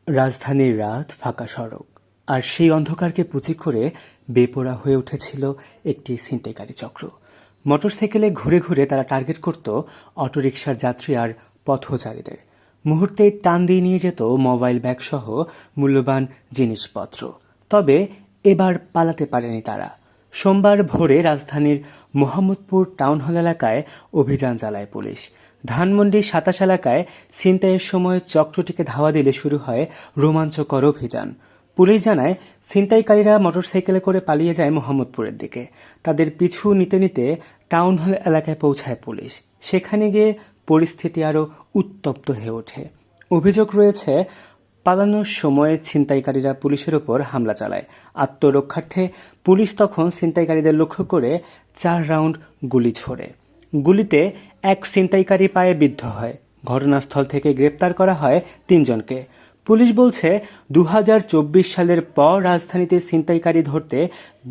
রাজধানীর রাত, ফাঁকা সড়ক, আর সেই অন্ধকারকে পুঁজি করে বেপরোয়া হয়ে উঠেছিল একটি ছিনতাইকারী চক্র। মোটরসাইকেলে ঘুরে ঘুরে তারা টার্গেট করত অটোরিকশার যাত্রী আর পথচারীদের। মুহূর্তেই টান দিয়ে নিয়ে যেত মোবাইল ব্যাগসহ মূল্যবান জিনিসপত্র। তবে এবার পালাতে পারেনি তারা। সোমবার ভোরে রাজধানীর মোহাম্মদপুর টাউন হল এলাকায় অভিযান চালায় পুলিশ। ধানমন্ডির ২৭ এলাকায় ছিনতাইয়ের সময় চক্রটিকে ধাওয়া দিলে শুরু হয় রোমাঞ্চকর অভিযান। পুলিশ জানায়, ছিনতাইকারীরা মোটরসাইকেলে করে পালিয়ে যায় মোহাম্মদপুরের দিকে। তাদের পিছু নিতে নিতে টাউন হল এলাকায় পৌঁছায় পুলিশ। সেখানে গিয়ে পরিস্থিতি আরও উত্তপ্ত হয়ে ওঠে। অভিযোগ রয়েছে, পালানোর সময় ছিনতাইকারীরা পুলিশের ওপর হামলা চালায়। আত্মরক্ষার্থে পুলিশ তখন ছিনতাইকারীদের লক্ষ্য করে ৪ রাউন্ড গুলি ছোড়ে। গুলিতে এক ছিনতাইকারী পায়ে বিদ্ধ হয়। ঘটনাস্থল থেকে গ্রেপ্তার করা হয় ৩ জনকে। পুলিশ বলছে, ২০২৪ সালের পর রাজধানীতে ছিনতাইকারী ধরতে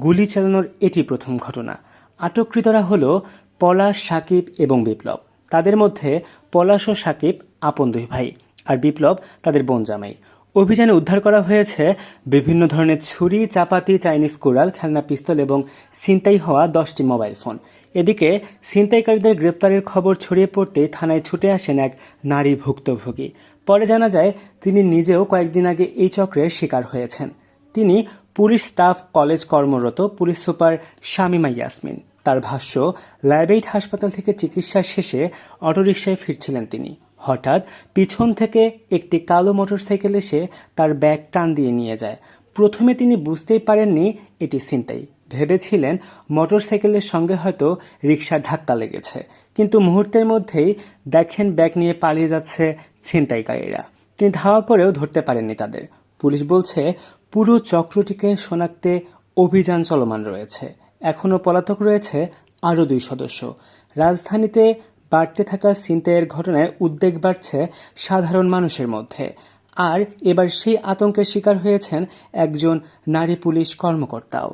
গুলি চালানোর এটি প্রথম ঘটনা। আটককৃতরা হল পলাশ, সাকিব এবং বিপ্লব। তাদের মধ্যে পলাশ ও সাকিব আপন ২ ভাই, আর বিপ্লব তাদের বোন জামাই। অভিযানে উদ্ধার করা হয়েছে বিভিন্ন ধরনের ছুরি, চাপাতি, চাইনিজ কোরাল, খেলনা পিস্তল এবং ছিনতাই হওয়া ১০টি মোবাইল ফোন। এদিকে ছিনতাইকারীদের গ্রেপ্তারের খবর ছড়িয়ে পড়তে থানায় ছুটে আসেন এক নারী ভুক্তভোগী। পরে জানা যায়, তিনি নিজেও কয়েকদিন আগে এই চক্রের শিকার হয়েছেন। তিনি পুলিশ স্টাফ কলেজ কর্মরত পুলিশ সুপার শামীমা ইয়াসমিন। তার ভাষ্য, ল্যাবেইট হাসপাতাল থেকে চিকিৎসা শেষে অটোরিকশায় ফিরছিলেন তিনি। হঠাৎ পিছন থেকে একটি কালো মোটরসাইকেল এসে তার ব্যাগ টান দিয়ে নিয়ে যায়। প্রথমে তিনি বুঝতেই পারেননি এটি ছিনতাই। ভেবেছিলেন মোটরসাইকেলের সঙ্গে হয়তো রিকশার ধাক্কা লেগেছে, কিন্তু মুহূর্তের মধ্যেই দেখেন ব্যাগ নিয়ে পালিয়ে যাচ্ছে ছিনতাইকারীরা। তিনি ধাওয়া করেও ধরতে পারেননি তাদের। পুলিশ বলছে, পুরো চক্রটিকে শনাক্তে অভিযান চলমান রয়েছে। এখনও পলাতক রয়েছে আরও ২ সদস্য। রাজধানীতে বাড়তে থাকা ছিনতাইয়ের ঘটনায় উদ্বেগ বাড়ছে সাধারণ মানুষের মধ্যে। আর এবার সেই আতঙ্কের শিকার হয়েছেন একজন নারী পুলিশ কর্মকর্তাও।